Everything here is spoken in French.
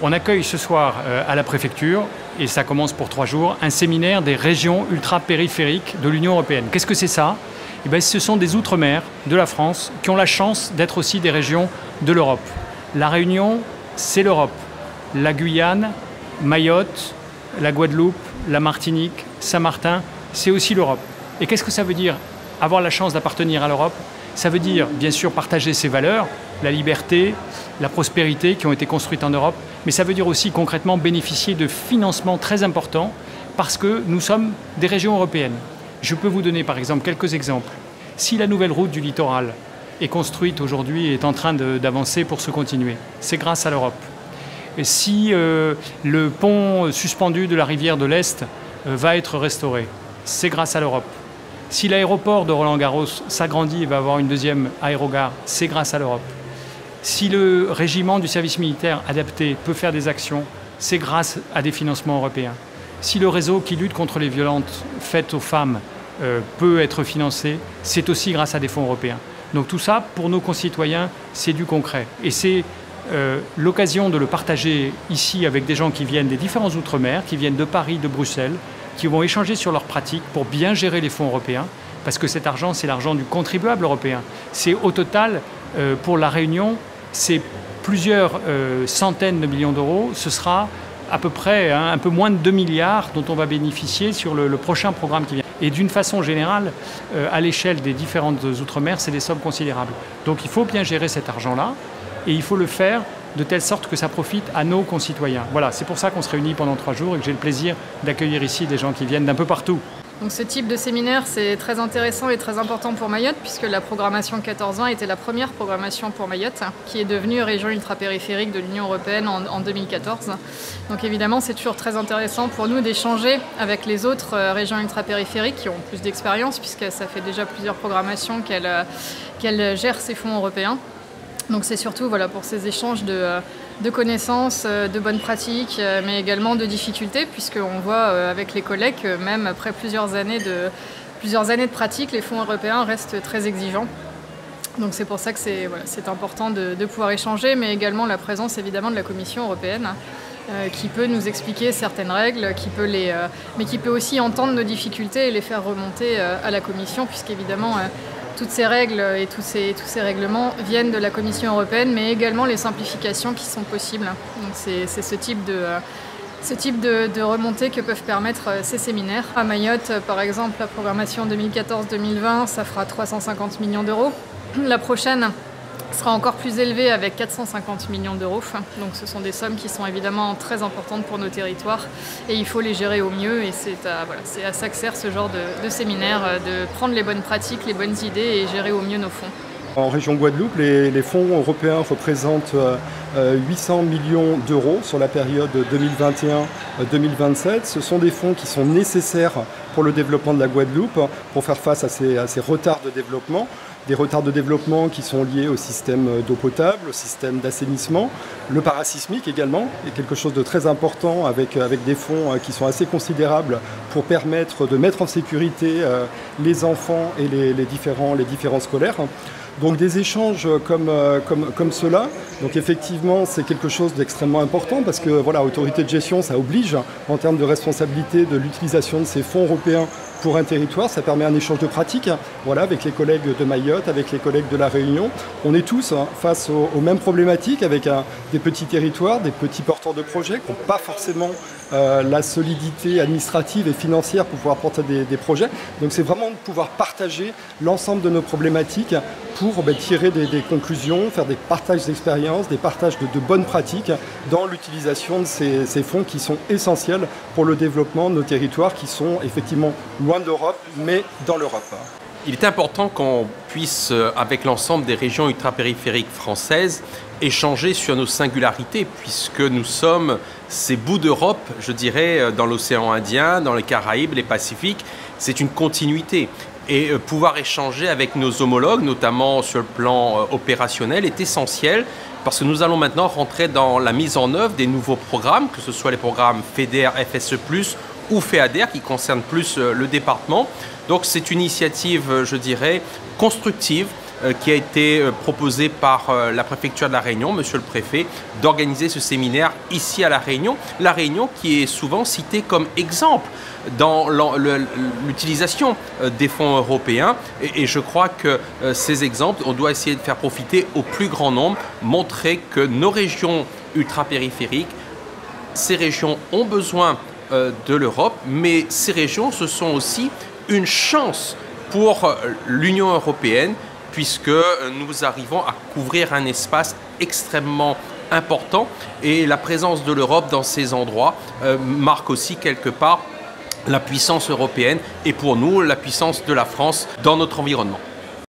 On accueille ce soir à la préfecture, et ça commence pour 3 jours, un séminaire des régions ultra-périphériques de l'Union européenne. Qu'est-ce que c'est ça? Eh bien, ce sont des outre-mer de la France qui ont la chance d'être aussi des régions de l'Europe. La Réunion, c'est l'Europe. La Guyane, Mayotte, la Guadeloupe, la Martinique, Saint-Martin, c'est aussi l'Europe. Et qu'est-ce que ça veut dire avoir la chance d'appartenir à l'Europe? Ça veut dire, bien sûr, partager ses valeurs, la liberté, la prospérité qui ont été construites en Europe, mais ça veut dire aussi concrètement bénéficier de financements très importants parce que nous sommes des régions européennes. Je peux vous donner par exemple quelques exemples. Si la nouvelle route du littoral est construite aujourd'hui et est en train d'avancer pour se continuer, c'est grâce à l'Europe. Si le pont suspendu de la rivière de l'Est va être restauré, c'est grâce à l'Europe. Si l'aéroport de Roland-Garros s'agrandit et va avoir une deuxième aérogare, c'est grâce à l'Europe. Si le régiment du service militaire adapté peut faire des actions, c'est grâce à des financements européens. Si le réseau qui lutte contre les violences faites aux femmes peut être financé, c'est aussi grâce à des fonds européens. Donc tout ça, pour nos concitoyens, c'est du concret. Et c'est l'occasion de le partager ici avec des gens qui viennent des différents outre-mer, qui viennent de Paris, de Bruxelles, qui vont échanger sur leurs pratiques pour bien gérer les fonds européens, parce que cet argent, c'est l'argent du contribuable européen. C'est au total, pour la Réunion, c'est plusieurs centaines de millions d'euros. Ce sera à peu près un peu moins de 2 milliards dont on va bénéficier sur le prochain programme qui vient. Et d'une façon générale, à l'échelle des différentes outre-mer, c'est des sommes considérables. Donc il faut bien gérer cet argent-là et il faut le faire de telle sorte que ça profite à nos concitoyens. Voilà, c'est pour ça qu'on se réunit pendant 3 jours et que j'ai le plaisir d'accueillir ici des gens qui viennent d'un peu partout. Donc ce type de séminaire, c'est très intéressant et très important pour Mayotte, puisque la programmation 14-20 était la première programmation pour Mayotte, qui est devenue région ultra-périphérique de l'Union européenne en 2014. Donc évidemment, c'est toujours très intéressant pour nous d'échanger avec les autres régions ultra-périphériques qui ont plus d'expérience, puisque ça fait déjà plusieurs programmations qu'elles gèrent ces fonds européens. Donc c'est surtout pour ces échanges de connaissances, de bonnes pratiques, mais également de difficultés, puisqu'on voit avec les collègues que même après plusieurs années de pratique, les fonds européens restent très exigeants. Donc c'est pour ça que c'est important de pouvoir échanger, mais également la présence évidemment de la Commission européenne, qui peut nous expliquer certaines règles, mais qui peut aussi entendre nos difficultés et les faire remonter à la Commission, puisqu'évidemment toutes ces règles et tous ces règlements viennent de la Commission européenne, mais également les simplifications qui sont possibles. Donc c'est ce type de remontée que peuvent permettre ces séminaires. À Mayotte, par exemple, la programmation 2014-2020, ça fera 350 millions d'euros. La prochaine sera encore plus élevée avec 450 millions d'euros. Donc ce sont des sommes qui sont évidemment très importantes pour nos territoires et il faut les gérer au mieux, et c'est à ça que sert ce genre de séminaire, de prendre les bonnes pratiques, les bonnes idées et gérer au mieux nos fonds. En région Guadeloupe, les fonds européens représentent 800 millions d'euros sur la période 2021-2027. Ce sont des fonds qui sont nécessaires pour le développement de la Guadeloupe, pour faire face à ces retards de développement. Des retards de développement qui sont liés au système d'eau potable, au système d'assainissement, le parasismique également, est quelque chose de très important avec des fonds qui sont assez considérables pour permettre de mettre en sécurité les enfants et les différents scolaires. Donc des échanges comme cela, donc effectivement c'est quelque chose d'extrêmement important parce que autorité de gestion, ça oblige en termes de responsabilité de l'utilisation de ces fonds européens pour un territoire, ça permet un échange de pratiques avec les collègues de Mayotte, avec les collègues de la Réunion. On est tous face aux mêmes problématiques avec des petits territoires, des petits porteurs de projets qui n'ont pas forcément la solidité administrative et financière pour pouvoir porter des projets. Donc c'est vraiment de pouvoir partager l'ensemble de nos problématiques pour tirer des conclusions, faire des partages d'expériences, des partages de bonnes pratiques dans l'utilisation de ces fonds qui sont essentiels pour le développement de nos territoires qui sont effectivement loin d'Europe, mais dans l'Europe. Il est important qu'on puisse, avec l'ensemble des régions ultrapériphériques françaises, échanger sur nos singularités, puisque nous sommes ces bouts d'Europe, je dirais, dans l'océan Indien, dans les Caraïbes, les Pacifiques. C'est une continuité. Et pouvoir échanger avec nos homologues, notamment sur le plan opérationnel, est essentiel parce que nous allons maintenant rentrer dans la mise en œuvre des nouveaux programmes, que ce soit les programmes FEDER, FSE+, ou FEADER qui concernent plus le département. Donc c'est une initiative, je dirais, constructive qui a été proposé par la préfecture de La Réunion, monsieur le préfet, d'organiser ce séminaire ici à La Réunion. La Réunion qui est souvent citée comme exemple dans l'utilisation des fonds européens. Et je crois que ces exemples, on doit essayer de faire profiter au plus grand nombre, montrer que nos régions ultrapériphériques, ces régions ont besoin de l'Europe, mais ces régions, ce sont aussi une chance pour l'Union européenne, puisque nous arrivons à couvrir un espace extrêmement important et la présence de l'Europe dans ces endroits marque aussi quelque part la puissance européenne et pour nous la puissance de la France dans notre environnement.